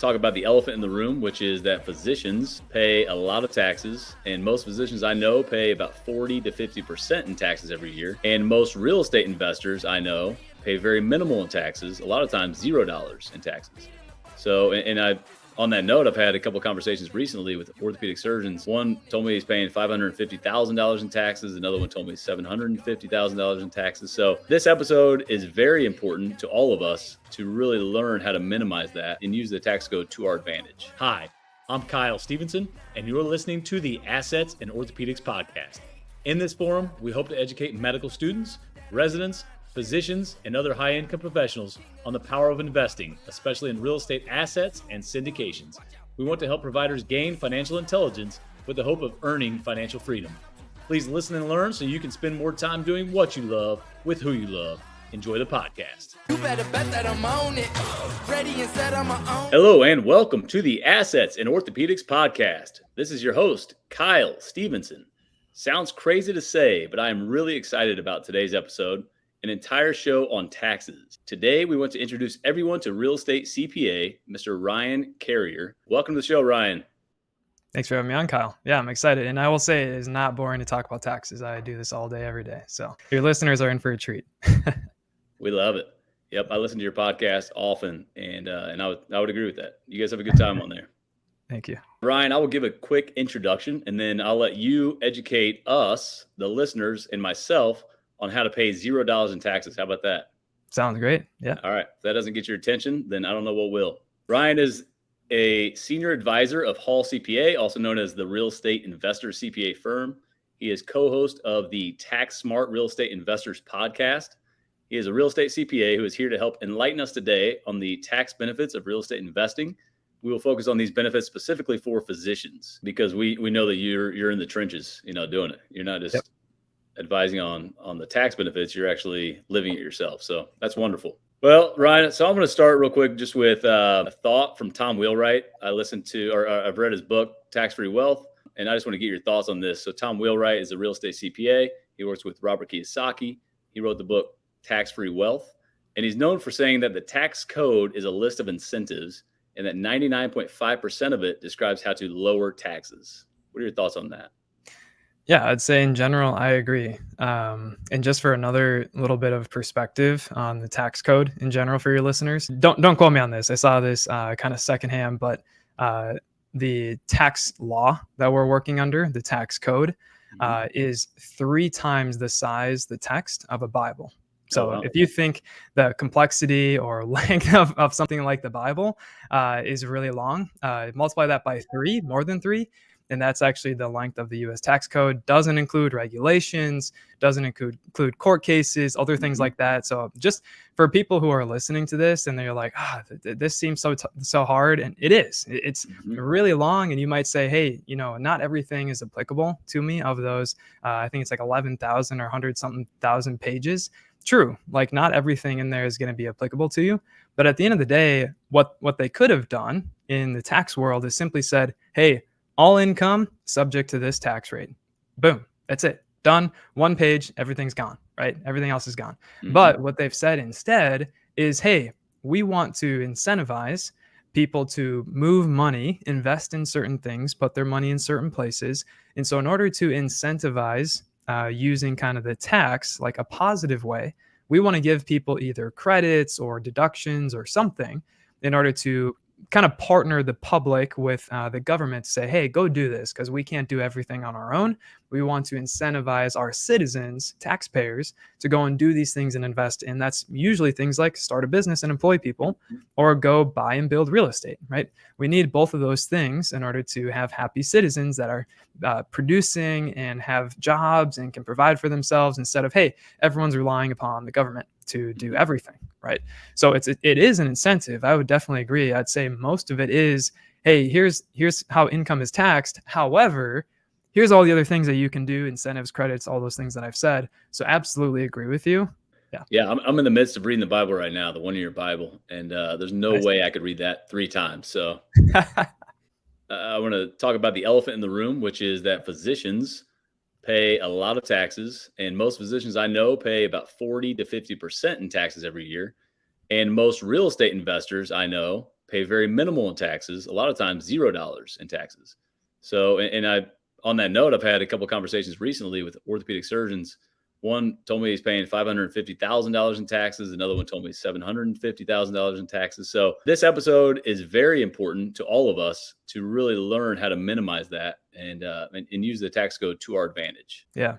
talk about the elephant in the room, which is that physicians pay a lot of taxes, and most physicians I know pay about 40 to 50% in taxes every year. And most real estate investors I know pay very minimal in taxes, a lot of times $0 in taxes. So, on that note, I've had a couple of conversations recently with orthopedic surgeons. One told me he's paying $550,000 in taxes. Another one told me $750,000 in taxes. So this episode is very important to all of us to really learn how to minimize that and use the tax code to our advantage. Hi, I'm Kyle Stevenson, and you're listening to the Assets in Orthopedics podcast. In this forum, we hope to educate medical students, residents, physicians, and other high-income professionals on the power of investing, especially in real estate assets and syndications. We want to help providers gain financial intelligence with the hope of earning financial freedom. Please listen and learn so you can spend more time doing what you love with who you love. Enjoy the podcast. You better bet that I'm on it. Ready and set on my own. Hello and welcome to the Assets in Orthopedics podcast. This is your host, Kyle Stevenson. Sounds crazy to say, but I am really excited about today's episode. An entire show on taxes. Today, we want to introduce everyone to real estate CPA, Mr. Ryan Carrier. Welcome to the show, Ryan. Thanks for having me on, Kyle. Yeah, I'm excited. And I will say it is not boring to talk about taxes. I do this all day, every day. So your listeners are in for a treat. We love it. Yep, I listen to your podcast often, and I would agree with that. You guys have a good time on there. Thank you. Ryan, I will give a quick introduction, and then I'll let you educate us, the listeners, and myself on how to pay $0 in taxes. How about that? Sounds great. Yeah. All right. If that doesn't get your attention, then I don't know what will. Ryan is a senior advisor of Hall CPA, also known as the Real Estate Investor CPA firm. He is co-host of the Tax Smart Real Estate Investors podcast. He is a real estate CPA who is here to help enlighten us today on the tax benefits of real estate investing. We will focus on these benefits specifically for physicians because we know that you're in the trenches, doing it. You're not just advising on the tax benefits, you're actually living it yourself. So that's wonderful. Well, Ryan, so I'm going to start real quick just with a thought from Tom Wheelwright. I've read his book, Tax-Free Wealth, and I just want to get your thoughts on this. So Tom Wheelwright is a real estate CPA. He works with Robert Kiyosaki. He wrote the book, Tax-Free Wealth, and he's known for saying that the tax code is a list of incentives and that 99.5% of it describes how to lower taxes. What are your thoughts on that? Yeah, I'd say in general, I agree. And just for another little bit of perspective on the tax code in general for your listeners, don't quote me on this. I saw this kind of secondhand, but the tax law that we're working under, the tax code, is 3 times the size, the text of a Bible. So if you think the complexity or length of something like the Bible is really long, multiply that by 3, more than 3. And that's actually the length of the U.S. tax code. Doesn't include regulations, doesn't include court cases, other things like that. So just for people who are listening to this and they're like, this seems so hard. And it is. It's really long. And you might say, hey, not everything is applicable to me of those. I think it's like 11,000 or 100-something thousand pages. True. Like not everything in there is going to be applicable to you. But at the end of the day, what they could have done in the tax world is simply said, hey, all income subject to this tax rate. Boom. That's it. Done. 1 page. Everything's gone, right? Everything else is gone. But what they've said instead is, hey, we want to incentivize people to move money, invest in certain things, put their money in certain places. And so in order to incentivize using kind of the tax like a positive way, we want to give people either credits or deductions or something in order to kind of partner the public with the government to say, hey, go do this because we can't do everything on our own. We want to incentivize our citizens, taxpayers, to go and do these things and invest in. That's usually things like start a business and employ people or go buy and build real estate, right? We need both of those things in order to have happy citizens that are producing and have jobs and can provide for themselves instead of, hey, everyone's relying upon the government to do everything, right? So it is an incentive. I would definitely agree. I'd say most of it is, hey, here's how income is taxed. However, here's all the other things that you can do, incentives, credits, all those things that I've said. So absolutely agree with you. Yeah. I'm in the midst of reading the Bible right now, the 1-year Bible, and there's no way I could read that 3 times. So I want to talk about the elephant in the room, which is that physicians pay a lot of taxes, and most physicians I know pay about 40 to 50% in taxes every year. And most real estate investors I know pay very minimal in taxes, a lot of times $0 in taxes. So, on that note, I've had a couple of conversations recently with orthopedic surgeons. One told me he's paying $550,000 in taxes. Another one told me $750,000 in taxes. So this episode is very important to all of us to really learn how to minimize that and use the tax code to our advantage. Yeah.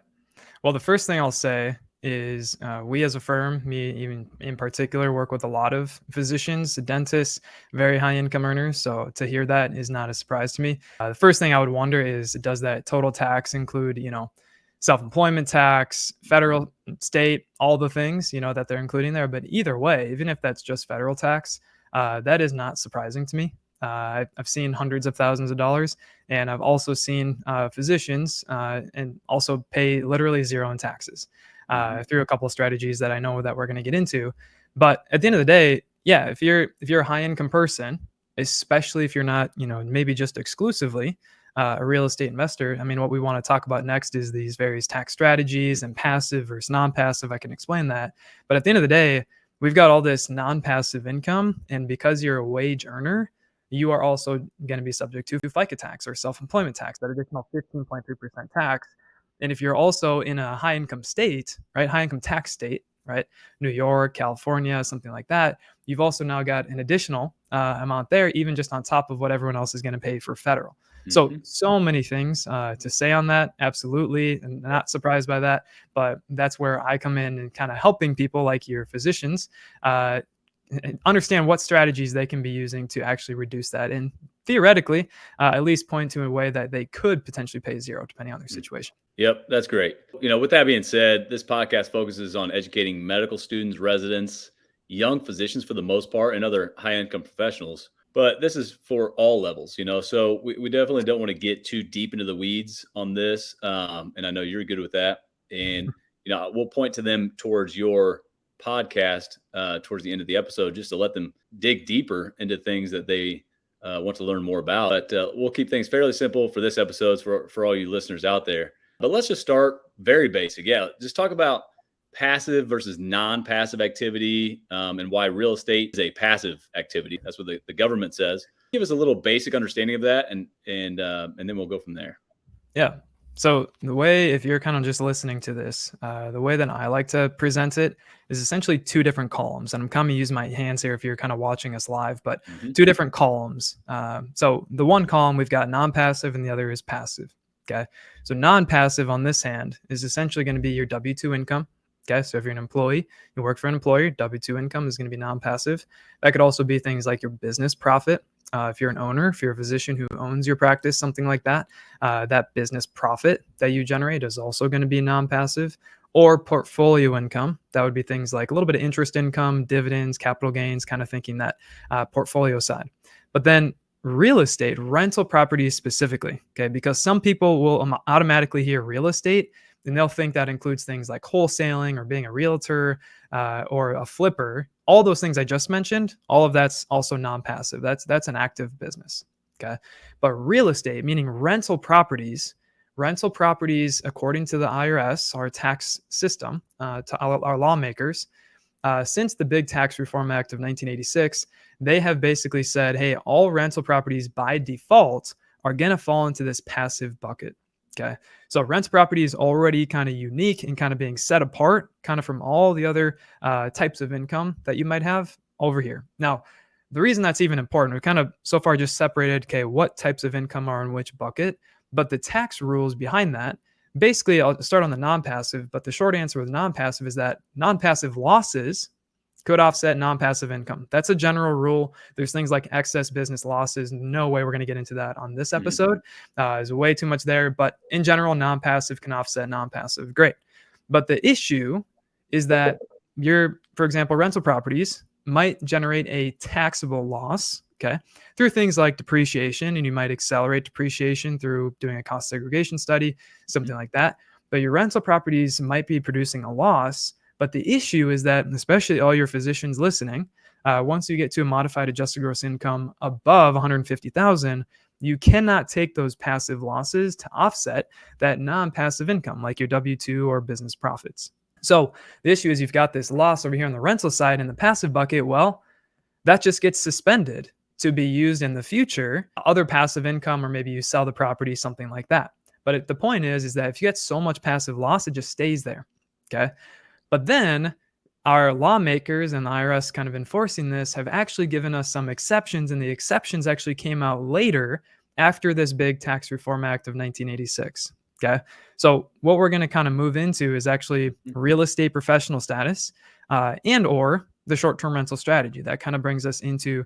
Well, the first thing I'll say is we as a firm, me even in particular, work with a lot of physicians, dentists, very high income earners. So to hear that is not a surprise to me. The first thing I would wonder is, does that total tax include, self-employment tax, federal, state, all the things, that they're including there? But either way, even if that's just federal tax, that is not surprising to me. I've seen hundreds of thousands of dollars, and I've also seen physicians and also pay literally zero in taxes through a couple of strategies that I know that we're going to get into. But at the end of the day, yeah, if you're a high income person, especially if you're not, maybe just exclusively a real estate investor. I mean, what we want to talk about next is these various tax strategies and passive versus non-passive. I can explain that. But at the end of the day, we've got all this non-passive income, and because you're a wage earner, you are also going to be subject to FICA tax or self-employment tax, that additional 15.3% tax. And if you're also in a high income state, right, high income tax state, right, New York, California, something like that, you've also now got an additional amount there, even just on top of what everyone else is going to pay for federal. So many things to say on that. Absolutely. And not surprised by that. But that's where I come in and kind of helping people like your physicians understand what strategies they can be using to actually reduce that. And theoretically, at least point to a way that they could potentially pay zero depending on their situation. Yep, that's great. With that being said, this podcast focuses on educating medical students, residents, young physicians for the most part, and other high-income professionals. But this is for all levels, so we definitely don't want to get too deep into the weeds on this. And I know you're good with that. And, we'll point to them towards your podcast towards the end of the episode, just to let them dig deeper into things that they want to learn more about. But we'll keep things fairly simple for this episode for all you listeners out there. But let's just start very basic. Yeah, just talk about passive versus non-passive activity and why real estate is a passive activity. That's what the government says. Give us a little basic understanding of that, and then we'll go from there. Yeah. So the way, if you're kind of just listening to this, the way that I like to present it is essentially two different columns. And I'm kind of using my hands here if you're kind of watching us live, but two different columns. So the one column, we've got non-passive and the other is passive. Okay. So non-passive on this hand is essentially going to be your W-2 income. Okay. So if you're an employee, you work for an employer, W-2 income is going to be non-passive. That could also be things like your business profit. If you're an owner, if you're a physician who owns your practice, something like that, that business profit that you generate is also going to be non-passive. Or portfolio income. That would be things like a little bit of interest income, dividends, capital gains, kind of thinking that portfolio side. But then real estate, rental properties specifically, okay, because some people will automatically hear real estate and they'll think that includes things like wholesaling or being a realtor or a flipper. All those things I just mentioned, all of that's also non-passive. That's an active business, okay? But real estate, meaning rental properties, according to the IRS, our tax system, to our lawmakers, since the Big Tax Reform Act of 1986, they have basically said, hey, all rental properties by default are going to fall into this passive bucket. Okay. So rental property is already kind of unique and kind of being set apart kind of from all the other types of income that you might have over here. Now, the reason that's even important, we've kind of so far just separated, okay, what types of income are in which bucket, but the tax rules behind that, basically I'll start on the non-passive, but the short answer with non-passive is that non-passive losses could offset non-passive income. That's a general rule. There's things like excess business losses. No way we're going to get into that on this episode. There's way too much there. But in general, non-passive can offset non-passive. Great. But the issue is that for example, rental properties might generate a taxable loss, okay, through things like depreciation, and you might accelerate depreciation through doing a cost segregation study, something like that. But your rental properties might be producing a loss. But the issue is that, especially all your physicians listening, once you get to a modified adjusted gross income above 150,000, you cannot take those passive losses to offset that non-passive income, like your W-2 or business profits. So the issue is you've got this loss over here on the rental side in the passive bucket. Well, that just gets suspended to be used in the future, other passive income, or maybe you sell the property, something like that. But the point is that if you get so much passive loss, it just stays there. Okay. But then our lawmakers and the IRS kind of enforcing this have actually given us some exceptions, and the exceptions actually came out later after this big Tax Reform Act of 1986. Okay. So what we're going to kind of move into is actually real estate professional status and or the short-term rental strategy. That kind of brings us into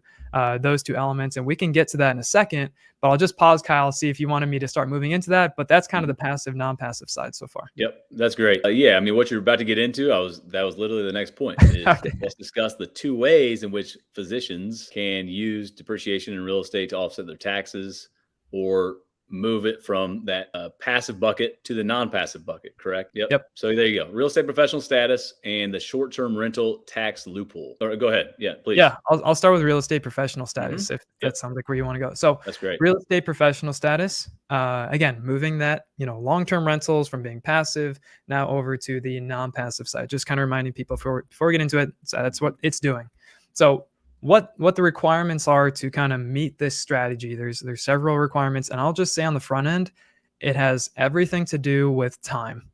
those two elements, and we can get to that in a second, but I'll just pause, Kyle, see if you wanted me to start moving into that, but that's kind of the passive, non-passive side so far. Yep, that's great. Yeah, I mean, what you're about to get into, that was literally the next point. Okay. Let's discuss the two ways in which physicians can use depreciation in real estate to offset their taxes or move it from that passive bucket to the non-passive bucket, correct? Yep. So there you go. Real estate professional status and the short-term rental tax loophole. Or go ahead. Yeah, please. Yeah, I'll start with real estate professional status if that sounds like where you want to go. So that's great. Real estate professional status, again, moving that, long-term rentals from being passive now over to the non-passive side. Just kind of reminding people before we get into it, so that's what it's doing. So what the requirements are to kind of meet this strategy. There's several requirements, and I'll just say on the front end, it has everything to do with time.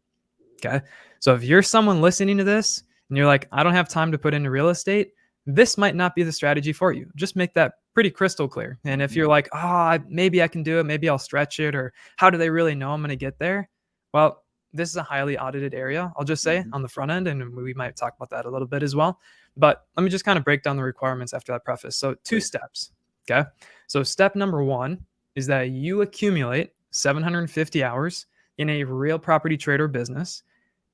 Okay. So if you're someone listening to this and you're like, I don't have time to put into real estate, this might not be the strategy for you. Just make that pretty crystal clear. And if you're like, maybe I can do it, maybe I'll stretch it, or how do they really know I'm going to get there? Well, this is a highly audited area, I'll just say, on the front end, and we might talk about that a little bit as well. But let me just kind of break down the requirements after that preface. So 2 steps. Okay. So step number 1 is that you accumulate 750 hours in a real property trade or business.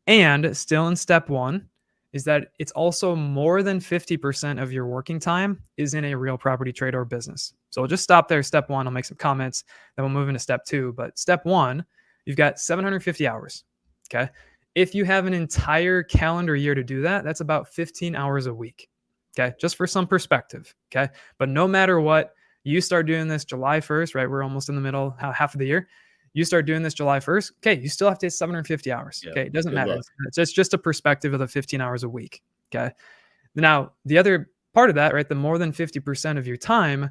And still in step 1 is that it's also more than 50% of your working time is in a real property trade or business. So we'll just stop there. Step 1, I'll make some comments, then we'll move into step 2. But step 1, you've got 750 hours. Okay. If you have an entire calendar year to do that, that's about 15 hours a week. Okay. Just for some perspective. Okay. But no matter what, you start doing this July 1st, right? We're almost in the middle, half of the year. You start doing this July 1st. Okay. You still have to hit 750 hours. Yeah, okay. It doesn't matter. luck. It's just a perspective of the 15 hours a week. Okay. Now, the other part of that, right? The more than 50% of your time,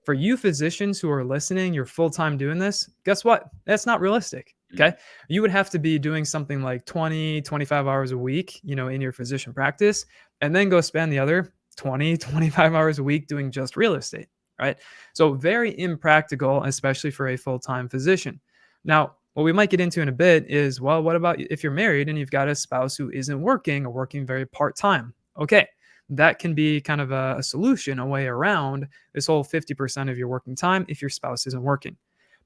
for you physicians who are listening, you're full-time doing this. Guess what? That's not realistic. Okay. You would have to be doing something like 20, 25 hours a week, in your physician practice, and then go spend the other 20, 25 hours a week doing just real estate. Right. So very impractical, especially for a full-time physician. Now, what we might get into in a bit is, well, what about if you're married and you've got a spouse who isn't working or working very part-time? Okay. That can be kind of a solution, a way around this whole 50% of your working time if your spouse isn't working.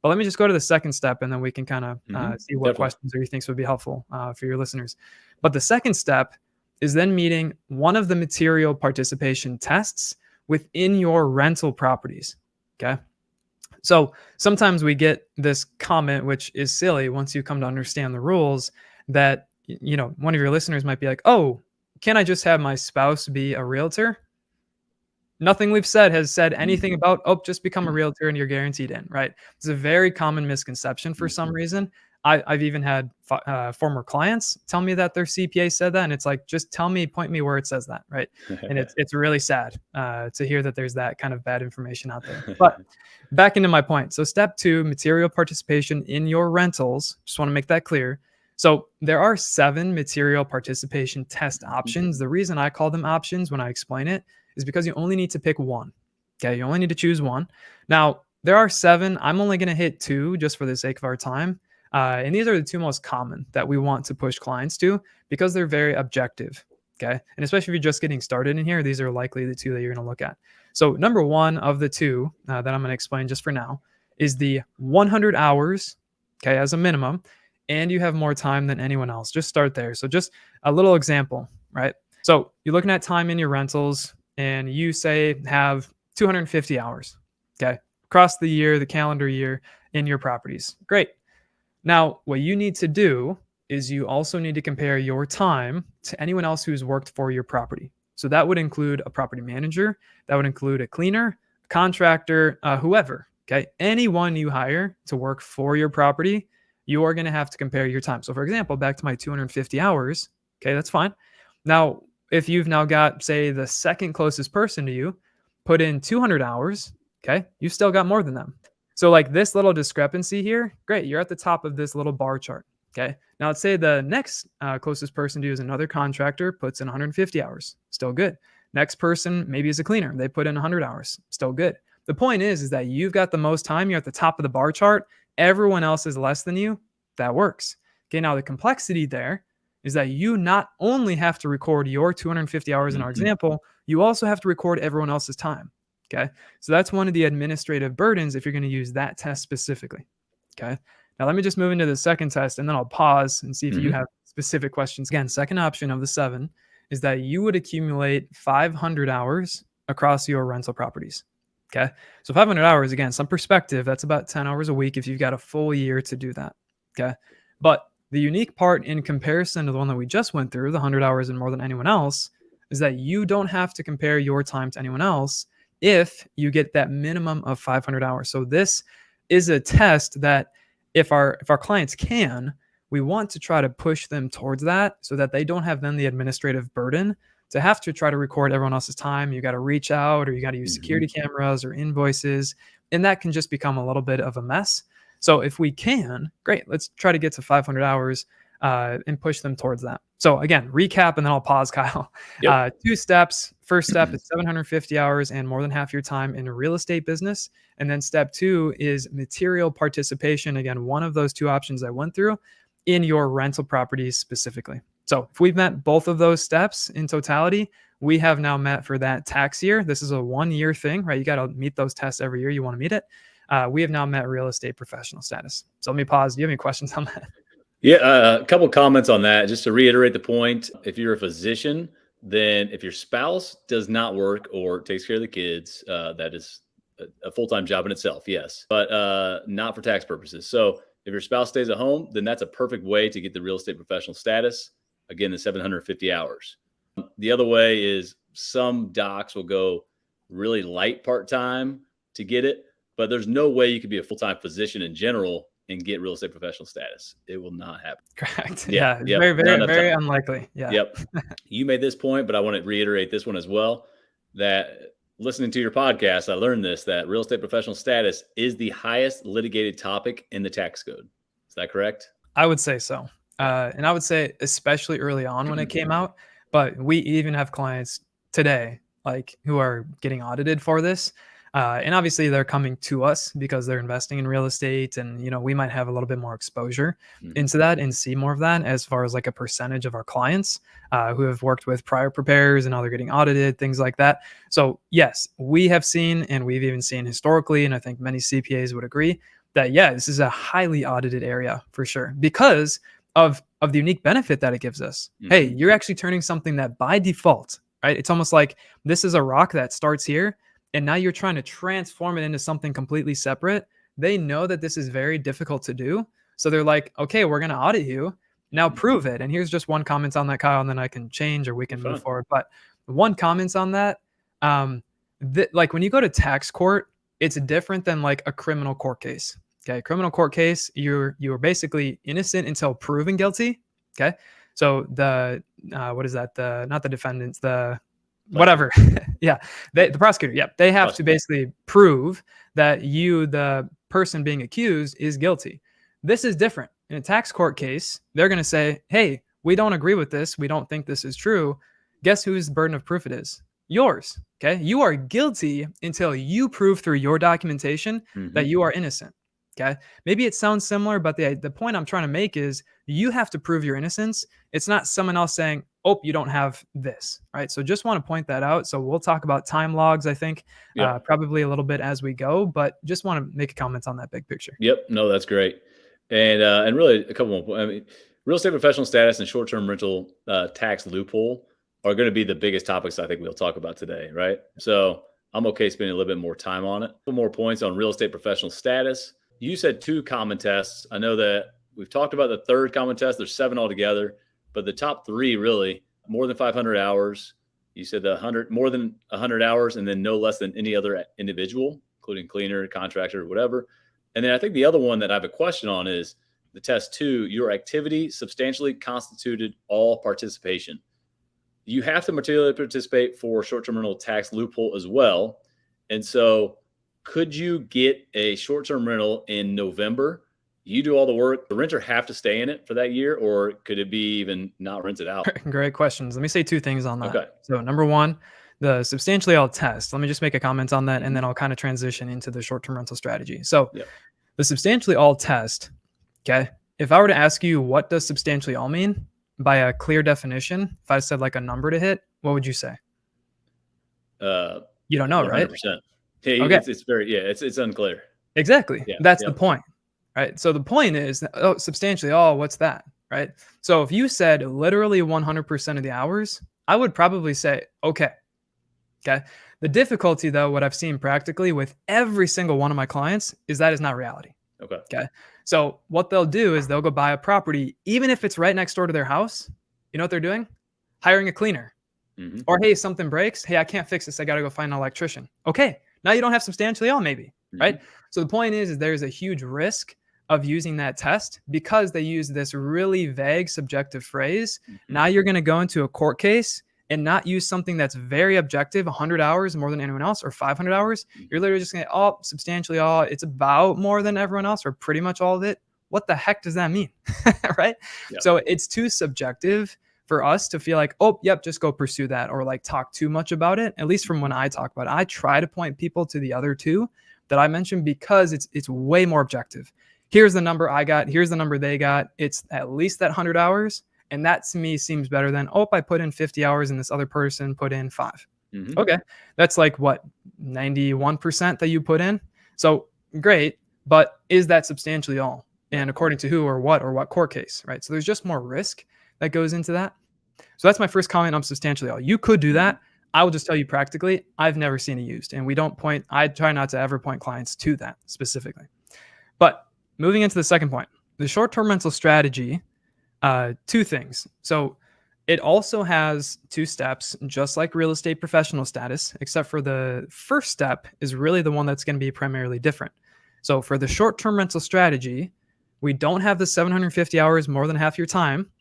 But let me just go to the second step, and then we can kind of see what questions or you think would be helpful for your listeners. But the second step is then meeting one of the material participation tests within your rental properties. Okay. So sometimes we get this comment, which is silly once you come to understand the rules, that, one of your listeners might be like, oh, can I just have my spouse be a realtor? Nothing we've said has said anything about, just become a realtor and you're guaranteed in, right? It's a very common misconception for some reason. I've even had former clients tell me that their CPA said that, and it's like, just point me where it says that, right? And it's really sad to hear that there's that kind of bad information out there. But back into my point. So step 2, material participation in your rentals. Just want to make that clear. So there are 7 material participation test options. The reason I call them options when I explain it is because you only need to pick one. Okay, you only need to choose one. Now, there are 7. I'm only going to hit 2 just for the sake of our time. And these are the 2 most common that we want to push clients to because they're very objective. Okay, and especially if you're just getting started in here, these are likely the 2 that you're going to look at. So number 1 of the 2 that I'm going to explain just for now is the 100 hours, okay, as a minimum, and you have more time than anyone else. Just start there. So just a little example, right? So you're looking at time in your rentals, and you say have 250 hours, okay, across the year, the calendar year in your properties. Great. Now, what you need to do is you also need to compare your time to anyone else who's worked for your property. So that would include a property manager, that would include a cleaner, contractor, whoever, okay? Anyone you hire to work for your property, you are going to have to compare your time. So for example, back to my 250 hours, okay, that's fine. Now, if you've now got, say, the second closest person to you, put in 200 hours, Okay. You still got more than them. So like this little discrepancy here, great. You're at the top of this little bar chart. Okay. Now let's say the next closest person to you is another contractor, puts in 150 hours. Still good. Next person maybe is a cleaner. They put in 100 hours. Still good. The point is that you've got the most time. You're at the top of the bar chart. Everyone else is less than you. That works. Okay. Now the complexity there is that you not only have to record your 250 hours in our example, you also have to record everyone else's time. Okay. So that's one of the administrative burdens if you're going to use that test specifically. Okay. Now let me just move into the second test and then I'll pause and see if you have specific questions. Again, second option of the 7 is that you would accumulate 500 hours across your rental properties. Okay. So 500 hours, again, some perspective, that's about 10 hours a week if you've got a full year to do that. Okay. But the unique part in comparison to the one that we just went through, the 100 hours and more than anyone else, is that you don't have to compare your time to anyone else if you get that minimum of 500 hours. So this is a test that if our clients can, we want to try to push them towards that so that they don't have then the administrative burden to have to try to record everyone else's time. You got to reach out or you got to use security cameras or invoices, and that can just become a little bit of a mess. So if we can, great, let's try to get to 500 hours and push them towards that. So again, recap, and then I'll pause, Kyle. 2 steps. First step is 750 hours and more than half your time in a real estate business. And then step 2 is material participation. Again, one of those 2 options I went through in your rental properties specifically. So if we've met both of those steps in totality, we have now met for that tax year. This is a 1-year thing, right? You got to meet those tests every year. You want to meet it. We have now met real estate professional status. So let me pause. Do you have any questions on that? Yeah, a couple comments on that. Just to reiterate the point, if you're a physician, then if your spouse does not work or takes care of the kids, that is a full-time job in itself, yes, but not for tax purposes. So if your spouse stays at home, then that's a perfect way to get the real estate professional status. Again, the 750 hours. The other way is some docs will go really light part-time to get it, but there's no way you could be a full-time physician in general and get real estate professional status. It will not happen. Correct. Yeah. Very, very, very unlikely. Yeah. Yep. You made this point, but I want to reiterate this one as well, that listening to your podcast, I learned this, that real estate professional status is the highest litigated topic in the tax code. Is that correct? I would say so. And I would say especially early on when it came out, but we even have clients today, like who are getting audited for this. And obviously they're coming to us because they're investing in real estate, and we might have a little bit more exposure into that and see more of that as far as like a percentage of our clients who have worked with prior preparers and now they're getting audited, things like that. So yes, we have seen, and we've even seen historically, and I think many CPAs would agree that, yeah, this is a highly audited area for sure because of the unique benefit that it gives us. Hey, you're actually turning something that by default, right? It's almost like this is a rock that starts here, and now you're trying to transform it into something completely separate. They know that this is very difficult to do. So they're like, okay, we're going to audit you. Now prove it. And here's just one comment on that, Kyle, and then I can change or we can move forward. But one comment on that, like when you go to tax court, it's different than like a criminal court case. Okay. Criminal court case, you're basically innocent until proven guilty. Okay. So what is that? Not the defendants, whatever. Yeah. The prosecutor. Yeah. They have to basically prove that the person being accused is guilty. This is different. In a tax court case, they're going to say, hey, we don't agree with this. We don't think this is true. Guess whose burden of proof it is? Yours. Okay. You are guilty until you prove through your documentation that you are innocent. Okay. Maybe it sounds similar, but the point I'm trying to make is you have to prove your innocence. It's not someone else saying, oh, you don't have this. Right. So just want to point that out. So we'll talk about time logs, I think, probably a little bit as we go, but just want to make a comment on that big picture. Yep. No, that's great. And really a couple more points. I mean, real estate professional status and short-term rental tax loophole are going to be the biggest topics I think we'll talk about today. Right. So I'm okay spending a little bit more time on it. A couple more points on real estate professional status. You said 2 common tests. I know that we've talked about the third common test. There's 7 altogether, but the top 3 really more than 500 hours. You said more than 100 hours, and then no less than any other individual, including cleaner, contractor, whatever. And then I think the other one that I have a question on is the test 2, your activity substantially constituted all participation. You have to materially participate for short-term rental tax loophole as well. And so could you get a short-term rental in November? You do all the work. The renter have to stay in it for that year, or could it be even not rented out? Great questions. Let me say two things on that. Okay. So number one, the substantially all test. Let me just make a comment on that, and then Mhm. I'll kind of transition into the short-term rental strategy. So Yep. the substantially all test, okay? If I were to ask you what does substantially all mean by a clear definition, if I said like a number to hit, what would you say? You don't know, right? 100%. Hey, Okay. it's very, yeah, it's unclear. Exactly. Yeah. That's the Yep. point, right? So the point is, oh, substantially all, what's that, right? So if you said literally 100% of the hours, I would probably say, okay. Okay. The difficulty, though, what I've seen practically with every single one of my clients is that is not reality. Okay. Okay. So what they'll do is they'll go buy a property, even if it's right next door to their house. You know what they're doing? Hiring a cleaner. Mhm. Or, hey, something breaks. Hey, I can't fix this. I got to go find an electrician. Okay. Now you don't have substantially all, maybe. Right. So the point is there's a huge risk of using that test because they use this really vague subjective phrase. Mhm. Now you're going to go into a court case and not use something that's very objective, 100 hours more than anyone else or 500 hours. You're literally just going to, oh, substantially all, it's about more than everyone else or pretty much all of it. What the heck does that mean? Right? Yep. So it's too subjective for us to feel like, oh, yep, just go pursue that or like talk too much about it. At least from when I talk about it, I try to point people to the other two that I mentioned because it's way more objective. Here's the number I got. Here's the number they got. It's at least that 100 hours. And that to me seems better than, oh, I put in 50 hours and this other person put in 5. Mhm. Okay. That's like what, 91% that you put in. So great. But is that substantially all? And according to who or what court case, right? So there's just more risk that goes into that. So that's my first comment on substantially all. You could do that. I will just tell you practically, I've never seen it used. And I try not to ever point clients to that specifically. But moving into the second point, the short-term rental strategy, two things. So it also has 2 steps, just like real estate professional status, except for the first step is really the one that's going to be primarily different. So for the short-term rental strategy, we don't have the 750 hours more than half your time.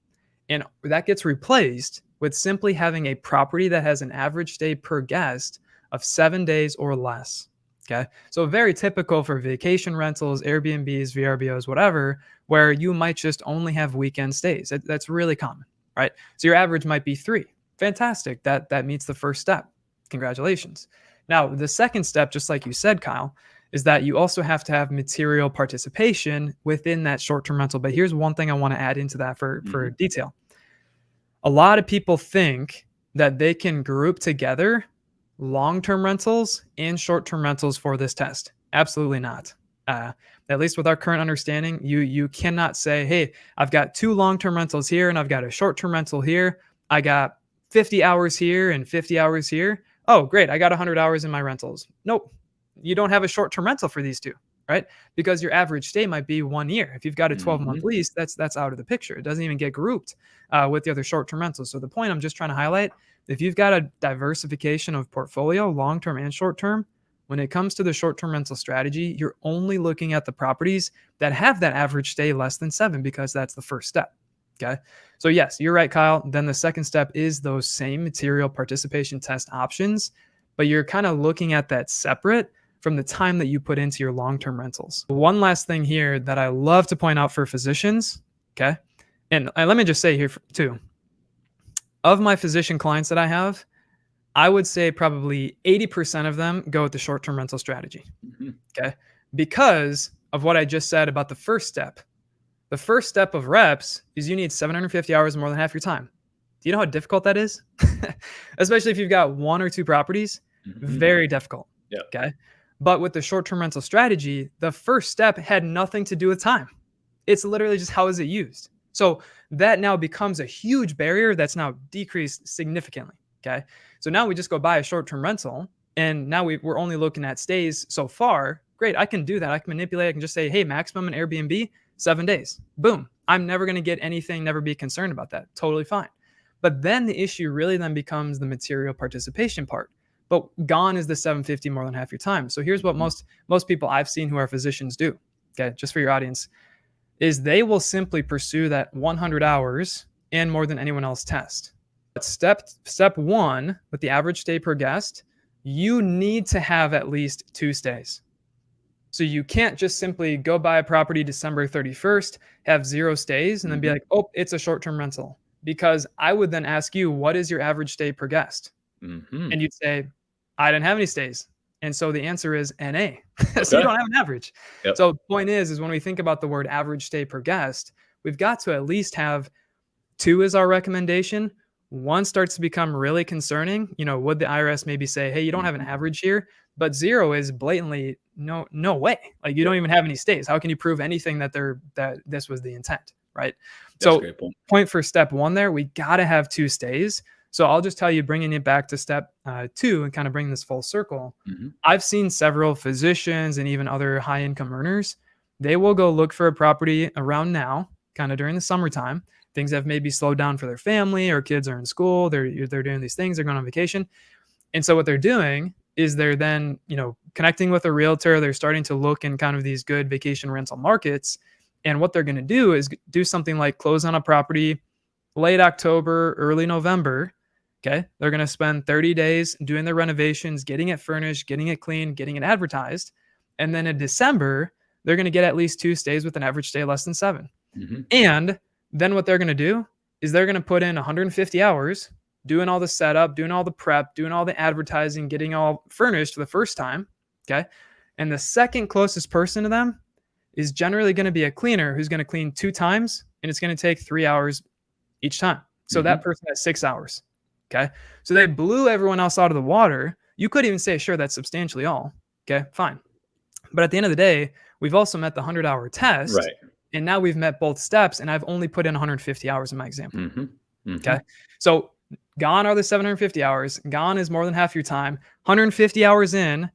And that gets replaced with simply having a property that has an average stay per guest of 7 days or less. Okay. So very typical for vacation rentals, Airbnbs, VRBOs, whatever, where you might just only have weekend stays. That's really common, right? So your average might be 3. Fantastic. That meets the first step. Congratulations. Now, the second step, just like you said, Kyle, is that you also have to have material participation within that short-term rental. But here's one thing I want to add into that for detail. A lot of people think that they can group together long-term rentals and short-term rentals for this test. Absolutely not. At least with our current understanding, you cannot say, hey, I've got 2 long-term rentals here and I've got a short-term rental here. I got 50 hours here and 50 hours here. Oh, great. I got 100 hours in my rentals. Nope. You don't have a short-term rental for these 2, right? Because your average stay might be 1 year. If you've got a 12-month lease, that's out of the picture. It doesn't even get grouped with the other short-term rentals. So the point I'm just trying to highlight, if you've got a diversification of portfolio, long-term and short-term, when it comes to the short-term rental strategy, you're only looking at the properties that have that average stay less than 7 because that's the first step. Okay. So yes, you're right, Kyle. Then the second step is those same material participation test options, but you're kind of looking at that separate from the time that you put into your long-term rentals. One last thing here that I love to point out for physicians. Okay. And let me just say here too, of my physician clients that I have, I would say probably 80% of them go with the short-term rental strategy. Okay. Because of what I just said about the first step. The first step of reps is you need 750 hours more than half your time. Do you know how difficult that is? Especially if you've got 1 or 2 properties, very difficult. Yeah. Okay. But with the short-term rental strategy, the first step had nothing to do with time. It's literally just how is it used. So that now becomes a huge barrier that's now decreased significantly. Okay. So now we just go buy a short-term rental and now we're only looking at stays so far. Great. I can do that. I can manipulate. I can just say, hey, maximum in Airbnb, 7 days. Boom. I'm never going to get anything, never be concerned about that. Totally fine. But then the issue really then becomes the material participation part. But gone is the 750 more than half your time. So here's what most people I've seen who are physicians do. Okay. Just for your audience is they will simply pursue that 100 hours and more than anyone else test. But step 1 with the average stay per guest, you need to have at least 2 stays. So you can't just simply go buy a property December 31st, have 0 stays, and then be like, oh, it's a short-term rental. Because I would then ask you, what is your average stay per guest? And you'd say, I didn't have any stays. And so the answer is NA. So you don't have an average. Yep. So the point is when we think about the word average stay per guest, we've got to at least have 2 is our recommendation. 1 starts to become really concerning. Would the IRS maybe say, hey, you don't have an average here? But 0 is blatantly no way. Like you don't even have any stays. How can you prove anything that this was the intent, right? That's so a great point for step 1 there, we got to have 2 stays. So I'll just tell you, bringing it back to step 2 and kind of bring this full circle. I've seen several physicians and even other high income earners. They will go look for a property around now, kind of during the summertime. Things have maybe slowed down for their family, or kids are in school. They're doing these things. They're going on vacation. And so what they're doing is they're then, connecting with a realtor. They're starting to look in kind of these good vacation rental markets. And what they're going to do is do something like close on a property late October, early November. Okay. They're going to spend 30 days doing their renovations, getting it furnished, getting it clean, getting it advertised. And then in December, they're going to get at least 2 stays with an average stay less than 7. And then what they're going to do is they're going to put in 150 hours doing all the setup, doing all the prep, doing all the advertising, getting all furnished the first time. Okay. And the second closest person to them is generally going to be a cleaner who's going to clean 2 times, and it's going to take 3 hours each time. So that person has 6 hours. Okay. So they blew everyone else out of the water. You could even say, sure, that's substantially all. Okay, fine. But at the end of the day, we've also met the 100-hour test. Right. And now we've met both steps, and I've only put in 150 hours in my example. Okay. So gone are the 750 hours. Gone is more than half your time. 150 hours in,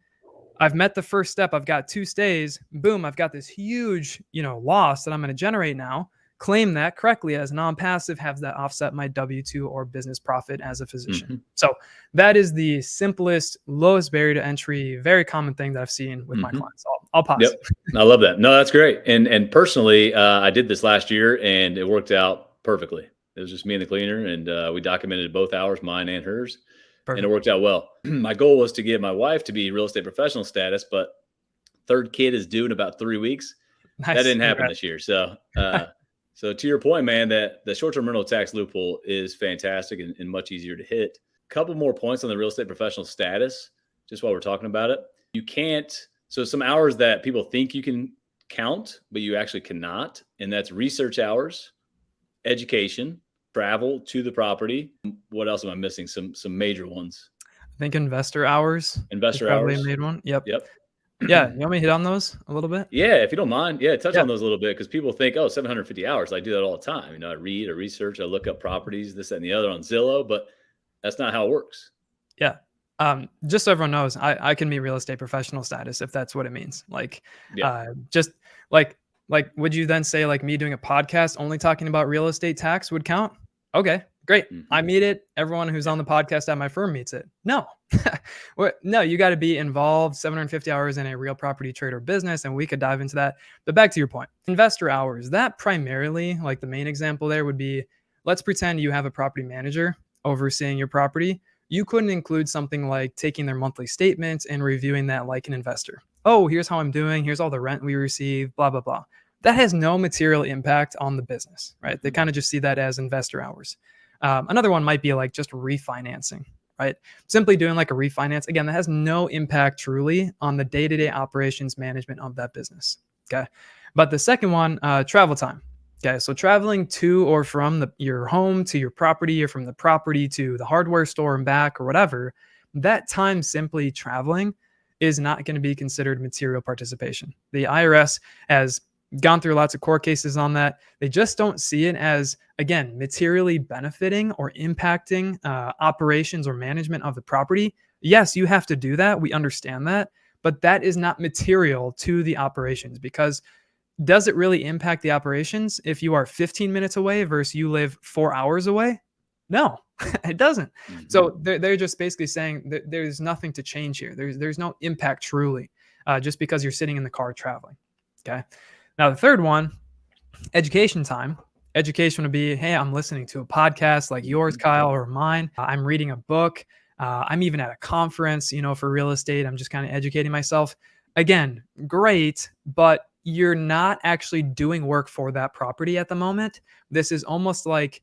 I've met the first step. I've got 2 stays. Boom. I've got this huge, loss that I'm going to generate now. Claim that correctly as non-passive, have that offset my W-2 or business profit as a physician. So that is the simplest, lowest barrier to entry, very common thing that I've seen with my clients. I'll pause. Yep. I love that. No, that's great. And personally, I did this last year and it worked out perfectly. It was just me and the cleaner, and we documented both hours, mine and hers. Perfect. And it worked out well. My goal was to get my wife to be real estate professional status, but 3rd kid is due in about 3 weeks. Nice. That didn't happen this year. So, so to your point, man, that the short-term rental tax loophole is fantastic and much easier to hit. A couple more points on the real estate professional status, just while we're talking about it. You can't, so some hours that people think you can count, but you actually cannot. And that's research hours, education, travel to the property. What else am I missing? Some major ones. I think investor hours. Investor hours. Probably made one. Yep. Yeah. You want me to hit on those a little bit? Yeah, if you don't mind. Yeah, touch on those a little bit, because people think, 750 hours. I do that all the time. I read, I research, I look up properties, this, that, and the other on Zillow, but that's not how it works. Yeah. Just so everyone knows, I can meet real estate professional status if that's what it means. Just like, would you then say like me doing a podcast only talking about real estate tax would count? Okay, great. I meet it. Everyone who's on the podcast at my firm meets it. No, no, you got to be involved 750 hours in a real property trade or business. And we could dive into that. But back to your point, investor hours, that primarily, like the main example there would be, let's pretend you have a property manager overseeing your property. You couldn't include something like taking their monthly statements and reviewing that like an investor. Oh, here's how I'm doing. Here's all the rent we receive, blah, blah, blah. That has no material impact on the business, right? They kind of just see that as investor hours. Another one might be like just refinancing, right? Simply doing like a refinance. Again, that has no impact truly on the day-to-day operations management of that business, okay? But the second one, travel time. Okay, so traveling to or from your home to your property, or from the property to the hardware store and back, or whatever, that time simply traveling is not going to be considered material participation. The IRS has gone through lots of court cases on that. They just don't see it as, again, materially benefiting or impacting operations or management of the property. Yes, you have to do that. We understand that, but that is not material to the operations, because does it really impact the operations if you are 15 minutes away versus you live 4 hours away? No, it doesn't. So they're just basically saying that there's nothing to change here. There's no impact truly, just because you're sitting in the car traveling. Okay. Now the third one, education time. Education would be, hey, I'm listening to a podcast like yours, Kyle, or mine. I'm reading a book. I'm even at a conference, for real estate. I'm just kind of educating myself. again, great, but you're not actually doing work for that property at the moment. This is almost like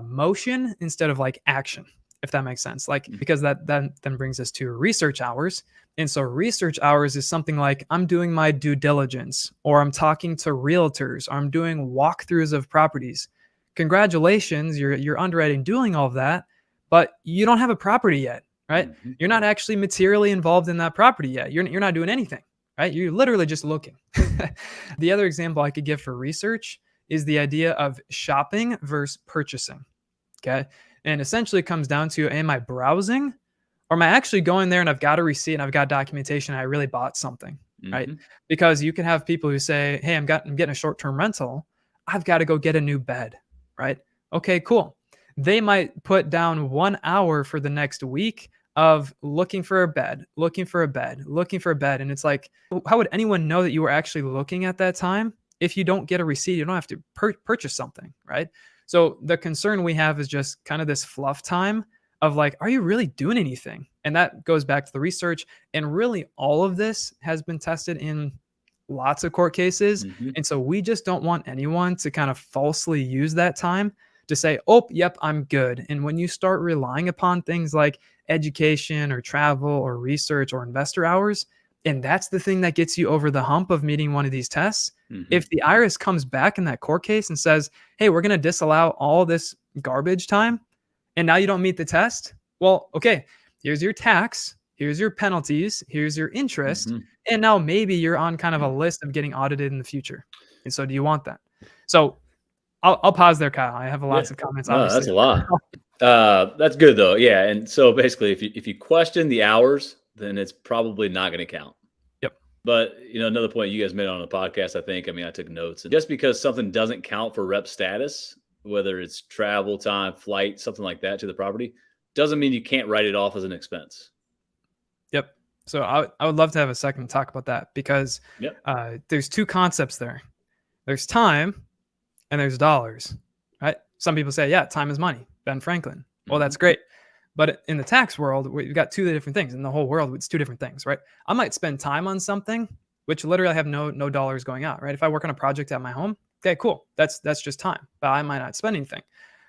motion instead of like action, if that makes sense. Like, because that then brings us to research hours. And so research hours is something like I'm doing my due diligence, or I'm talking to realtors, or I'm doing walkthroughs of properties. Congratulations, you're underwriting, doing all of that, but you don't have a property yet, right? Mm-hmm. You're not actually materially involved in that property yet. You're not doing anything, right? You're literally just looking. The other example I could give for research is the idea of shopping versus purchasing. Okay. And essentially it comes down to, am I browsing, or am I actually going there and I've got a receipt and I've got documentation and I really bought something, right? Mm-hmm. Because you can have people who say, hey, I'm getting a short-term rental. I've got to go get a new bed, right? Okay, cool. They might put down 1 hour for the next week of looking for a bed, looking for a bed, looking for a bed. And it's like, how would anyone know that you were actually looking at that time if you don't get a receipt? You don't have to purchase something, right? So the concern we have is just kind of this fluff time of like, are you really doing anything? And that goes back to the research. And really, all of this has been tested in lots of court cases. Mm-hmm. And so we just don't want anyone to kind of falsely use that time to say, oh, yep, I'm good. And when you start relying upon things like education or travel or research or investor hours, and that's the thing that gets you over the hump of meeting one of these tests. Mm-hmm. If the IRS comes back in that court case and says, hey, we're going to disallow all this garbage time, and now you don't meet the test, well, okay, here's your tax, here's your penalties, here's your interest, Mm-hmm. and now maybe you're on kind of a list of getting audited in the future. And so do you want that? So I'll pause there, Kyle. I have lots of comments. No, Obviously. that's a lot. That's good though. Yeah. And so basically if you question the hours, then it's probably not going to count. Yep. But another point you guys made on the podcast, I took notes. And just because something doesn't count for rep status, whether it's travel time, flight, something like that to the property, doesn't mean you can't write it off as an expense. Yep. So I would love to have a second to talk about that, because there's two concepts there. There's time and there's dollars, right? Some people say, yeah, time is money. Ben Franklin. Well, that's great. But in the tax world, we've got two different things. In the whole world, it's two different things, right? I might spend time on something which literally have no dollars going out, right? If I work on a project at my home, okay, cool. That's just time, but I might not spend anything.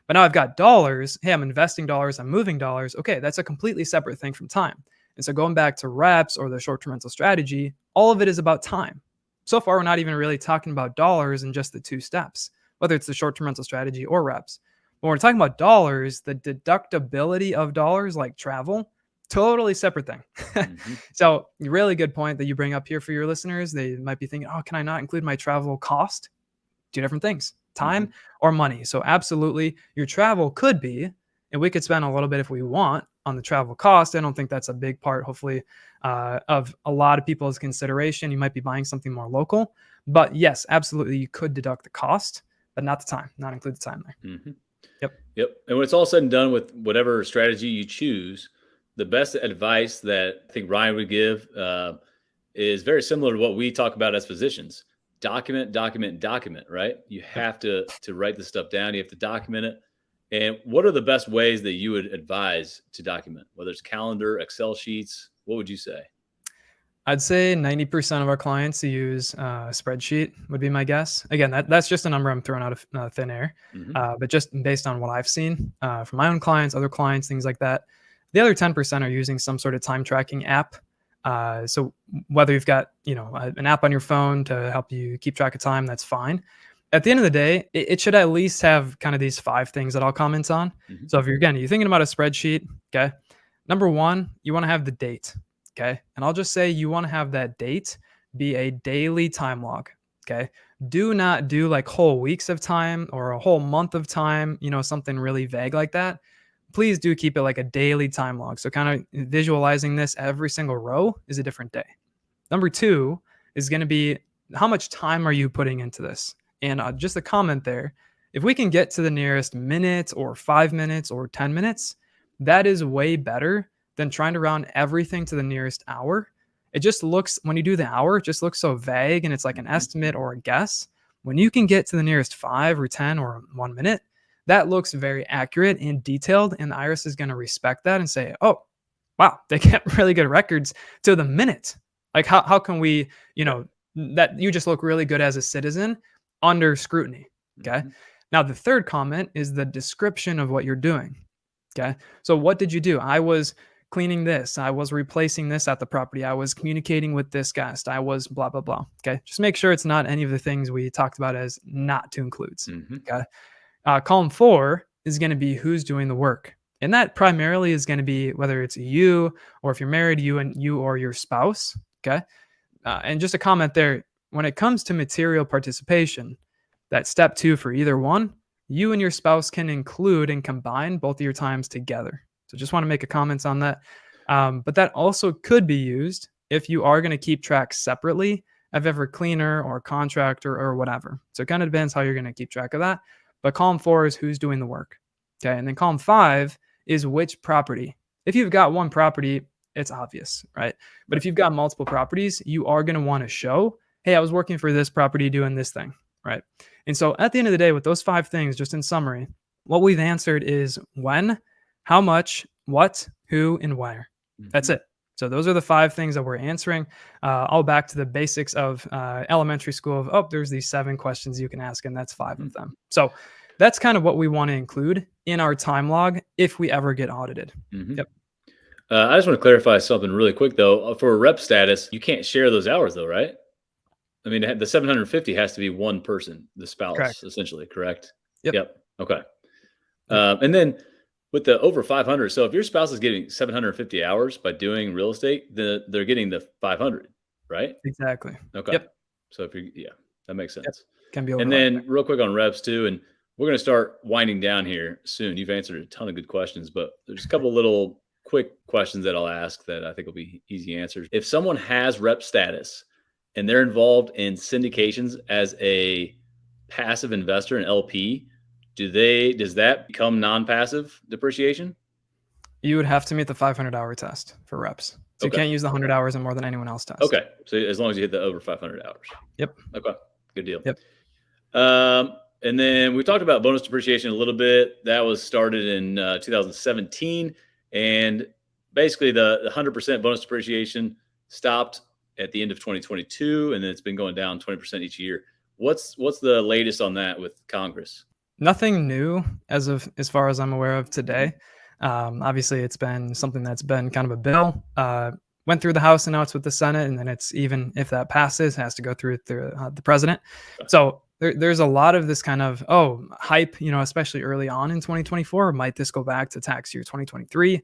But now I've got dollars. Hey, I'm investing dollars. I'm moving dollars. Okay, that's a completely separate thing from time. And so going back to reps or the short-term rental strategy, all of it is about time. So far, we're not even really talking about dollars in just the two steps, whether it's the short-term rental strategy or reps. When we're talking about dollars, the deductibility of dollars like travel, totally separate thing. Mm-hmm. So really good point that you bring up here for your listeners. They might be thinking, oh, can I not include my travel cost? Two different things, time or money. So absolutely your travel could be, and we could spend a little bit if we want on the travel cost. I don't think that's a big part, hopefully, of a lot of people's consideration. You might be buying something more local, but yes, absolutely. You could deduct the cost, but not the time, not include the time there. Mm-hmm. Yep. And when it's all said and done with whatever strategy you choose, the best advice that I think Ryan would give is very similar to what we talk about as physicians. Document, right? You have to write this stuff down. You have to document it. And what are the best ways that you would advise to document? Whether it's calendar, Excel sheets, what would you say? I'd say 90% of our clients use a spreadsheet would be my guess. Again, that's just a number I'm throwing out of thin air, but just based on what I've seen from my own clients, other clients, things like that. The other 10% are using some sort of time tracking app. So whether you've got an app on your phone to help you keep track of time, that's fine. At the end of the day, it should at least have kind of these 5 things that I'll comment on. So if you're thinking about a spreadsheet, okay, number 1, you want to have the date. Okay. And I'll just say you want to have that date be a daily time log. Okay. Do not do like whole weeks of time or a whole month of time, something really vague like that. Please do keep it like a daily time log. So kind of visualizing this, every single row is a different day. Number 2 is going to be, how much time are you putting into this? And just a comment there, if we can get to the nearest minute or 5 minutes or 10 minutes, that is way better than trying to round everything to the nearest hour. It just looks, when you do the hour, it just looks so vague and it's like an estimate or a guess. When you can get to the nearest 5 or 10 or 1 minute, that looks very accurate and detailed. And the IRS is going to respect that and say, oh, wow, they get really good records to the minute. Like how can we, that you just look really good as a citizen under scrutiny. Okay. Mhm. Now the third comment is the description of what you're doing. Okay. So what did you do? I was cleaning this. I was replacing this at the property. I was communicating with this guest. I was blah, blah, blah. Okay. Just make sure it's not any of the things we talked about as not to includes. Mhm. Okay. Column 4 is going to be who's doing the work. And that primarily is going to be whether it's you or if you're married, you or your spouse. Okay. And just a comment there, when it comes to material participation, that step 2 for either one, you and your spouse can include and combine both of your times together. So just want to make a comment on that. But that also could be used if you are going to keep track separately of every cleaner or contractor or whatever. So it kind of depends how you're going to keep track of that. But column 4 is who's doing the work. Okay. And then column 5 is which property. If you've got one property, it's obvious, right? But if you've got multiple properties, you are going to want to show, hey, I was working for this property doing this thing, right? And so at the end of the day, with those 5 things, just in summary, what we've answered is when, how much, what, who, and where. That's Mhm. it. So those are the 5 things that we're answering. All back to the basics of elementary school of, oh, there's these 7 questions you can ask, and that's 5 of them. So that's kind of what we want to include in our time log if we ever get audited. Mhm. Yep. I just want to clarify something really quick though. For rep status, you can't share those hours though, right? I mean, the 750 has to be one person, the spouse, Correct. essentially, correct? Yep. Yep. Okay. Yep. And then with the over 500, so if your spouse is getting 750 hours by doing real estate, they're getting the 500, right? Exactly. Okay. Yep. So if you, yeah, that makes Yep. sense. Can be And overlapped then there. real quick on reps too, and we're going to start winding down here soon. You've answered a ton of good questions, but there's a couple little quick questions that I'll ask that I think will be easy answers. If someone has rep status and they're involved in syndications as a passive investor, an LP, does that become non-passive depreciation? You would have to meet the 500-hour test for reps. So you Okay. can't use the 100 hours and more than anyone else test. Okay. So as long as you hit the over 500 hours. Yep. Okay. Good deal. Yep. And then we talked about bonus depreciation a little bit. That was started in 2017. And basically the 100% bonus depreciation stopped at the end of 2022. And then it's been going down 20% each year. What's the latest on that with Congress? Nothing new as far as I'm aware of today. Obviously, it's been something that's been kind of a bill. Went through the House and now it's with the Senate, and then it's, even if that passes, has to go through the president. Okay. So there's a lot of this kind of hype, especially early on in 2024. Might this go back to tax year 2023?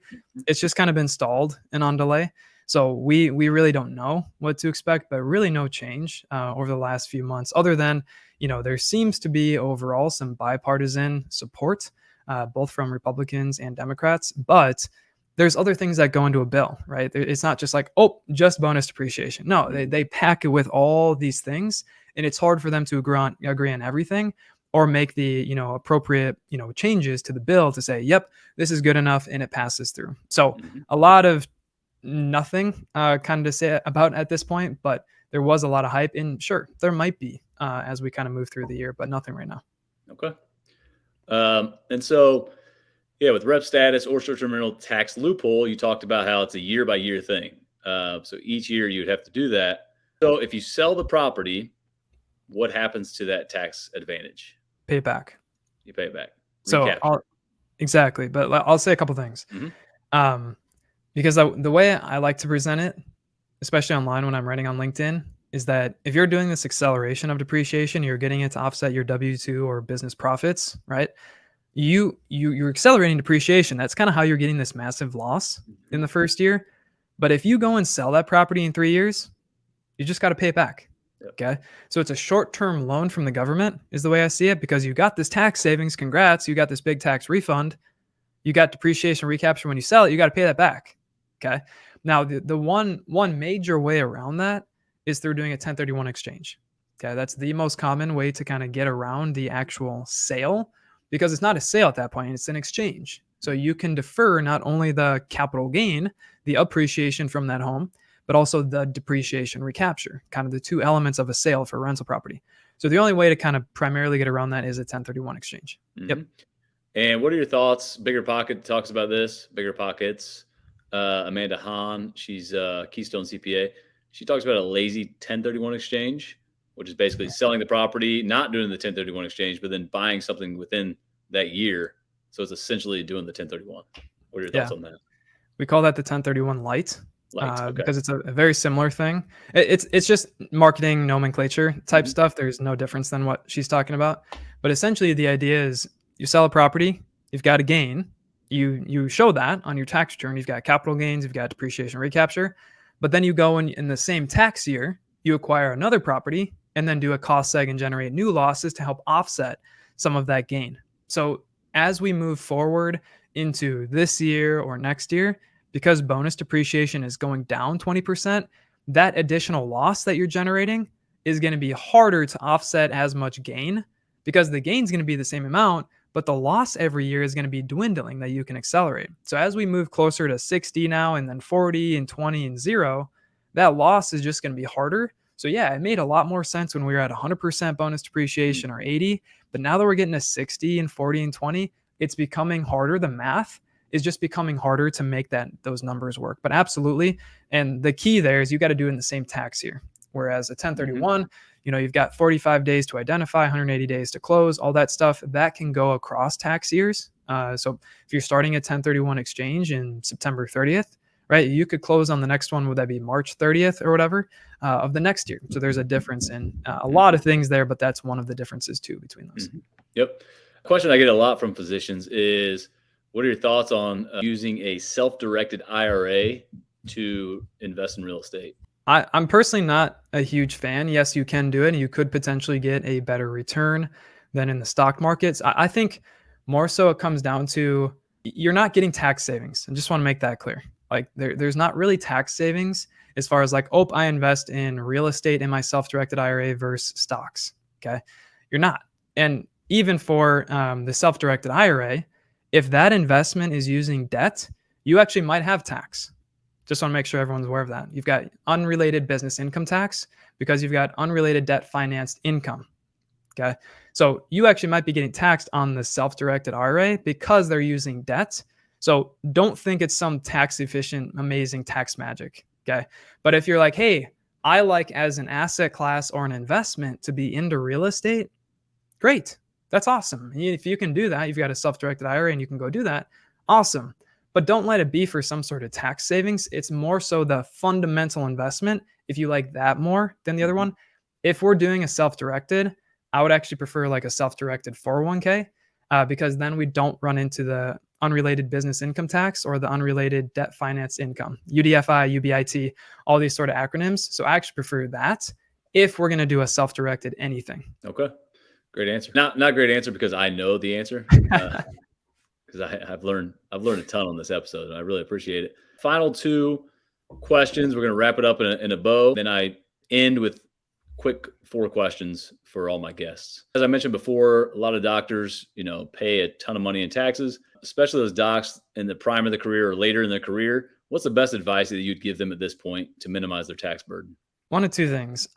It's just kind of been stalled and on delay. So we really don't know what to expect, but really no change over the last few months, other than there seems to be overall some bipartisan support, both from Republicans and Democrats, but there's other things that go into a bill, right? It's not just like, oh, just bonus depreciation. No, they pack it with all these things, and it's hard for them to agree on everything or make the appropriate changes to the bill to say, yep, this is good enough, and it passes through. So a lot of nothing kind of to say about at this point, but there was a lot of hype, and sure, there might be as we kind of move through the year, but nothing right now. Okay. And so, yeah, with rep status or short-term rental tax loophole, you talked about how it's a year-by-year thing. So each year you'd have to do that. So if you sell the property, what happens to that tax advantage? Pay it back. You pay it back. So Recapture. exactly, but I'll say a couple things. Because the way I like to present it, especially online when I'm writing on LinkedIn, is that if you're doing this acceleration of depreciation, you're getting it to offset your W-2 or business profits, right? You're accelerating depreciation. That's kind of how you're getting this massive loss in the first year. But if you go and sell that property in 3 years, you just got to pay it back. Yep. Okay. So it's a short-term loan from the government is the way I see it, because you got this tax savings. Congrats. You got this big tax refund. You got depreciation recapture when you sell it. You got to pay that back. Okay. Now the one major way around that is through doing a 1031 exchange. Okay. That's the most common way to kind of get around the actual sale, because it's not a sale at that point. It's an exchange. So you can defer not only the capital gain, the appreciation from that home, but also the depreciation recapture, kind of the two elements of a sale for a rental property. So the only way to kind of primarily get around that is a 1031 exchange. Yep. And what are your thoughts? Bigger Pocket talks about this. Bigger Pockets. Amanda Hahn, she's Keystone CPA. She talks about a lazy 1031 exchange, which is basically selling the property, not doing the 1031 exchange, but then buying something within that year. So it's essentially doing the 1031. What are your thoughts Yeah. on that? We call that the 1031 light. Light, okay. Because it's a very similar thing. It's just marketing nomenclature type stuff. There's no difference than what she's talking about. But essentially, the idea is you sell a property, you've got a gain. You show that on your tax return. You've got capital gains, you've got depreciation recapture. But then you go in the same tax year, you acquire another property and then do a cost seg and generate new losses to help offset some of that gain. So as we move forward into this year or next year, because bonus depreciation is going down 20%, that additional loss that you're generating is going to be harder to offset as much gain because the gain is going to be the same amount, but the loss every year is going to be dwindling that you can accelerate. So as we move closer to 60 now and then 40 and 20 and 0, that loss is just going to be harder. So yeah, it made a lot more sense when we were at 100% bonus depreciation or 80, but now that we're getting to 60 and 40 and 20, it's becoming harder. The math is just becoming harder to make those numbers work. But absolutely. And the key there is you got to do it in the same tax year. Whereas a 1031, you've got 45 days to identify, 180 days to close, all that stuff that can go across tax years. So if you're starting a 1031 exchange in September 30th, right, you could close on the next one. Would that be March 30th or whatever of the next year? So there's a difference in a lot of things there, but that's one of the differences too between those. Yep. A question I get a lot from physicians is, what are your thoughts on using a self-directed IRA to invest in real estate? I'm personally not a huge fan. Yes, you can do it and you could potentially get a better return than in the stock markets. I think more so it comes down to you're not getting tax savings. I just want to make that clear. Like there's not really tax savings as far as like, oh, I invest in real estate in my self-directed IRA versus stocks. Okay. You're not. And even for the self-directed IRA, if that investment is using debt, you actually might have tax. Just want to make sure everyone's aware of that. You've got unrelated business income tax because you've got unrelated debt financed income. Okay. So you actually might be getting taxed on the self-directed IRA because they're using debt. So don't think it's some tax efficient, amazing tax magic. Okay. But if you're like, hey, I like as an asset class or an investment to be into real estate, great. That's awesome. If you can do that, you've got a self-directed IRA and you can go do that. Awesome. But don't let it be for some sort of tax savings. It's more so the fundamental investment. If you like that more than the other one, if we're doing a self-directed, I would actually prefer like a self-directed 401k because then we don't run into the unrelated business income tax or the unrelated debt finance income, UDFI, UBIT, all these sort of acronyms. So I actually prefer that if we're going to do a self-directed anything. Okay. Great answer. Not great answer because I know the answer. Because I've learned a ton on this episode, and I really appreciate it. Final two questions. We're going to wrap it up in a bow. Then I end with quick 4 questions for all my guests. As I mentioned before, a lot of doctors, pay a ton of money in taxes, especially those docs in the prime of the career or later in their career. What's the best advice that you'd give them at this point to minimize their tax burden? One of two things.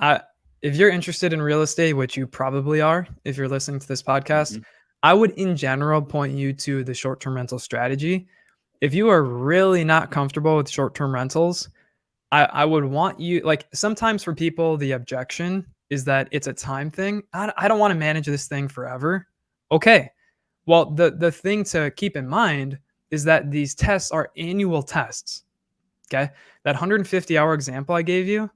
If you're interested in real estate, which you probably are, if you're listening to this podcast, I would in general point you to the short-term rental strategy. If you are really not comfortable with short-term rentals, I would want you, like sometimes for people, the objection is that it's a time thing. I don't want to manage this thing forever. Okay. Well, the thing to keep in mind is that these tests are annual tests. Okay. That 150-hour example I gave you,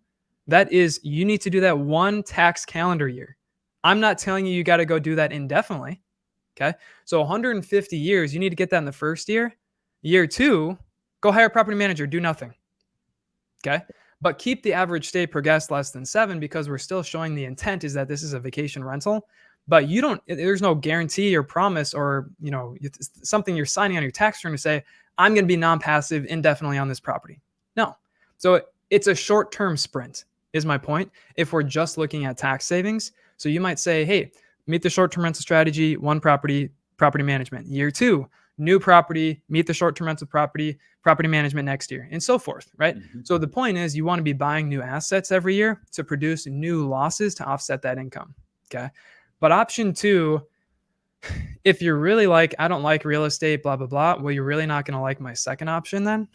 that is, you need to do that one tax calendar year. I'm not telling you got to go do that indefinitely. Okay. So 150 years, you need to get that in the first year. Year 2, go hire a property manager, do nothing. Okay. But keep the average stay per guest less than 7 because we're still showing the intent is that this is a vacation rental. But there's no guarantee or promise or, it's something you're signing on your tax return to say, I'm going to be non-passive indefinitely on this property. No. So it's a short-term sprint is my point. If we're just looking at tax savings. So you might say, hey, meet the short-term rental strategy, one property management. Year 2, new property, meet the short-term rental property management next year, and so forth, right? So the point is you want to be buying new assets every year to produce new losses to offset that income, okay? But option 2, if you're really like, I don't like real estate, blah, blah, blah, well, you're really not going to like my second option then.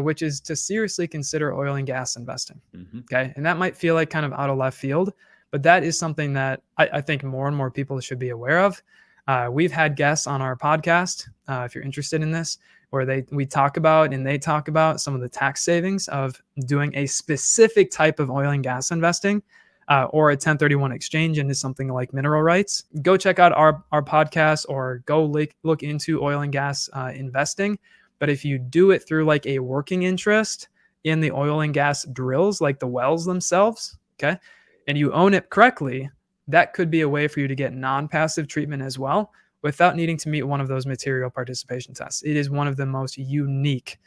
which is to seriously consider oil and gas investing. Mm-hmm. Okay. And that might feel like kind of out of left field, but that is something that I think more and more people should be aware of. We've had guests on our podcast, if you're interested in this, where we talk about and they talk about some of the tax savings of doing a specific type of oil and gas investing, or a 1031 exchange into something like mineral rights. Go check out our podcast, or go look into oil and gas investing. But if you do it through like a working interest in the oil and gas drills, like the wells themselves, okay, and you own it correctly, that could be a way for you to get non-passive treatment as well, without needing to meet one of those material participation tests. It is one of the most unique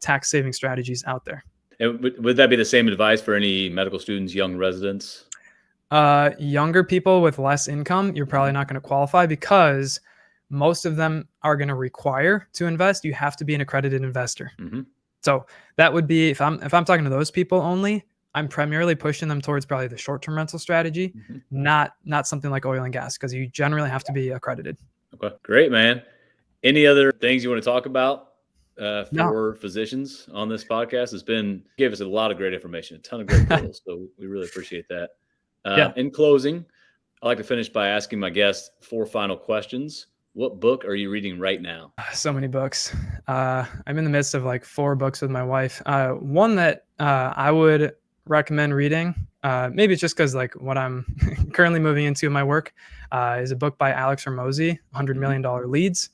tax saving strategies out there. And would that be the same advice for any medical students, young residents? Younger people with less income, you're probably not going to qualify, because most of them are going to require to invest. You have to be an accredited investor. Mm-hmm. So that would be, if I'm talking to those people only, I'm primarily pushing them towards probably the short-term rental strategy, Mm-hmm. not something like oil and gas, because you generally have to be accredited. Okay, great, man. Any other things you want to talk about for No. physicians on this podcast? Gave us a lot of great information, a ton of great tools. So we really appreciate that. Yeah. In closing, I like to finish by asking my guests 4 final questions. What book are you reading right now? So many books. I'm in the midst of like 4 books with my wife. One that I would recommend reading, maybe it's just because like what I'm currently moving into in my work, is a book by Alex Hormozi, $100 Million Leads.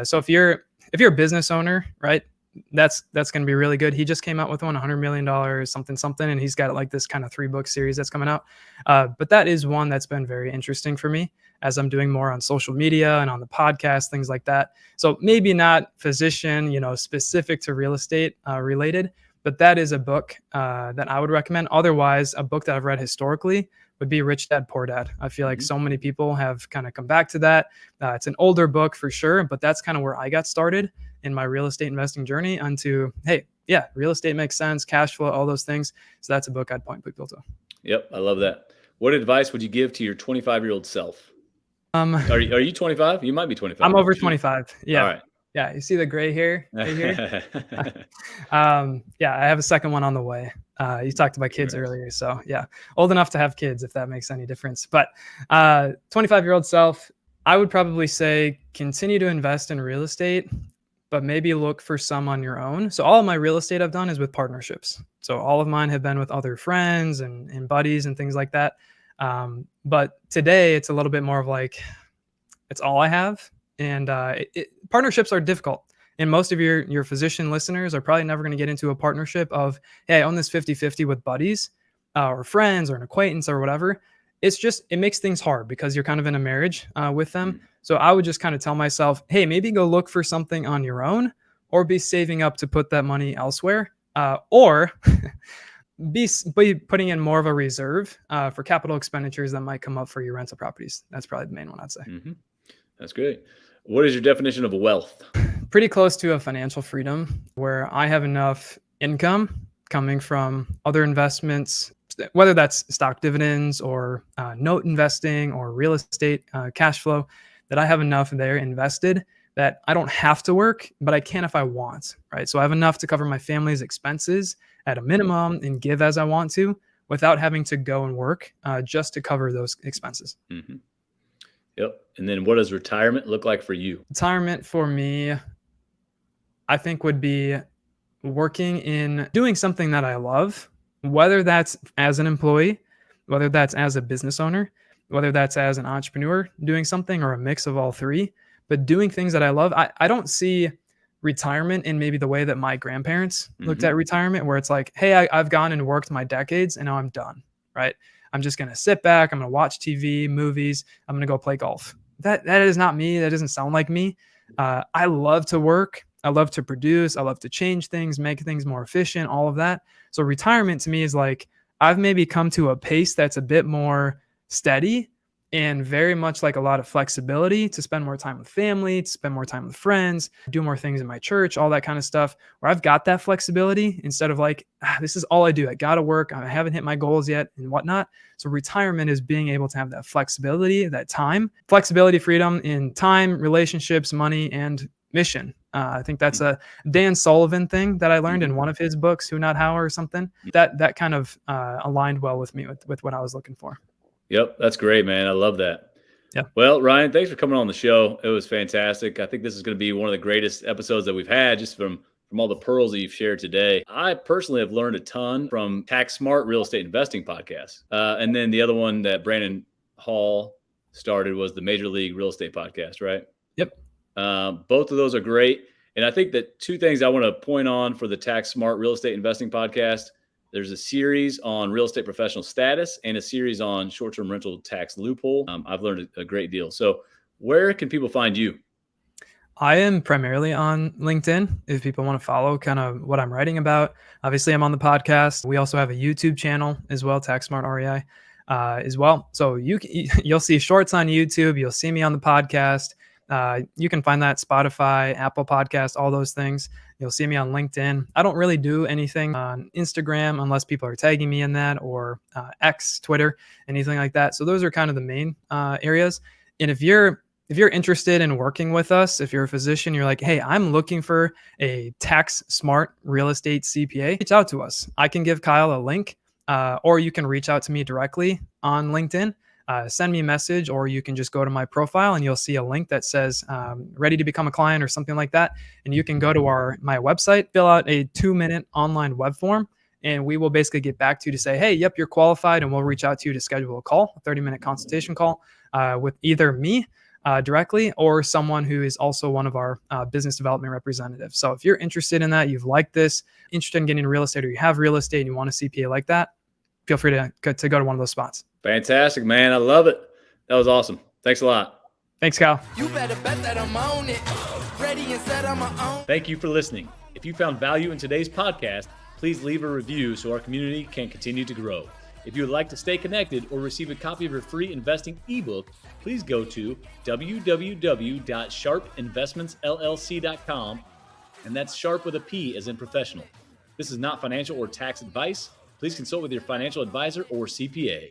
So if you're a business owner, right, that's going to be really good. He just came out with one, $100 million something, and he's got like this kind of 3-book series that's coming out. But that is one that's been very interesting for me as I'm doing more on social media and on the podcast, things like that. So maybe not physician, specific to real estate related, but that is a book that I would recommend. Otherwise, a book that I've read historically would be Rich Dad, Poor Dad. I feel like so many people have kind of come back to that. It's an older book for sure, but that's kind of where I got started in my real estate investing journey onto, hey, yeah, real estate makes sense, cash flow, all those things. So that's a book I'd point people to. Yep, I love that. What advice would you give to your 25-year-old self? Are you 25? You might be 25. I'm over 25. Yeah. All right. Yeah. You see the gray hair right here? Yeah, I have a second one on the way. You talked about kids earlier. So yeah, old enough to have kids, if that makes any difference. But 25-year-old self, I would probably say continue to invest in real estate, but maybe look for some on your own. So all of my real estate I've done is with partnerships. So all of mine have been with other friends and buddies and things like that. But today it's a little bit more of like, it's all I have. And partnerships are difficult. And most of your physician listeners are probably never going to get into a partnership of, hey, I own this 50-50 with buddies or friends or an acquaintance or whatever. It makes things hard because you're kind of in a marriage with them. So I would just kind of tell myself, hey, maybe go look for something on your own, or be saving up to put that money elsewhere, or be putting in more of a reserve for capital expenditures that might come up for your rental properties. That's probably the main one I'd say. Mm-hmm. That's great. What is your definition of wealth? Pretty close to a financial freedom where I have enough income coming from other investments, whether that's stock dividends or note investing or real estate cash flow, that I have enough there invested that I don't have to work, but I can if I want, right? So I have enough to cover my family's expenses at a minimum and give as I want to without having to go and work just to cover those expenses. Mm-hmm. Yep. And then what does retirement look like for you? Retirement for me, I think, would be working in doing something that I love, whether that's as an employee, whether that's as a business owner, whether that's as an entrepreneur doing something, or a mix of all three, but doing things that I love. I don't see retirement in maybe the way that my grandparents looked at retirement, where it's like, hey, I've gone and worked my decades and now I'm done, right? I'm just going to sit back. I'm going to watch TV, movies. I'm going to go play golf. That is not me. That doesn't sound like me. I love to work. I love to produce. I love to change things, make things more efficient, all of that. So retirement to me is like, I've maybe come to a pace that's a bit more steady and very much like a lot of flexibility to spend more time with family, to spend more time with friends, do more things in my church, all that kind of stuff, where I've got that flexibility instead of like, this is all I do. I got to work. I haven't hit my goals yet and whatnot. So retirement is being able to have that flexibility, that time, flexibility, freedom in time, relationships, money, and mission. I think that's a Dan Sullivan thing that I learned in one of his books, Who Not How or something. That kind of aligned well with me with what I was looking for. Yep, that's great, man. I love that. Yeah. Well, Ryan, thanks for coming on the show. It was fantastic. I think this is going to be one of the greatest episodes that we've had, just from all the pearls that you've shared today. I personally have learned a ton from Tax Smart Real Estate Investing podcast. And then the other one that Brandon Hall started was the Major League Real Estate podcast, right? Yep. Both of those are great. And I think that two things I want to point on for the Tax Smart Real Estate Investing podcast. There's a series on real estate professional status and a series on short-term rental tax loophole. I've learned a great deal. So where can people find you? I am primarily on LinkedIn if people want to follow kind of what I'm writing about. Obviously, I'm on the podcast. We also have a YouTube channel as well, Tax Smart REI as well. So you'll see shorts on YouTube. You'll see me on the podcast. You can find that Spotify, Apple Podcast, all those things. You'll see me on LinkedIn. I don't really do anything on Instagram unless people are tagging me in that, or X, Twitter, anything like that. So those are kind of the main areas. And if you're interested in working with us, if you're a physician, you're like, hey, I'm looking for a tax smart real estate CPA, reach out to us. I can give Kyle a link, or you can reach out to me directly on LinkedIn. Send me a message, or you can just go to my profile and you'll see a link that says ready to become a client or something like that. And you can go to my website, fill out a 2-minute online web form, and we will basically get back to you to say, hey, yep, you're qualified. And we'll reach out to you to schedule a call, a 30-minute consultation call with either me directly or someone who is also one of our business development representatives. So if you're interested in that, you've liked this, interested in getting real estate, or you have real estate and you want a CPA like that, feel free to go to one of those spots. Fantastic, man. I love it. That was awesome. Thanks a lot. Thanks, Kyle. You better bet that I'm on it. Ready and set on my own. Thank you for listening. If you found value in today's podcast, please leave a review so our community can continue to grow. If you would like to stay connected or receive a copy of your free investing ebook, please go to www.sharpinvestmentsllc.com, and that's sharp with a P as in professional. This is not financial or tax advice. Please consult with your financial advisor or CPA.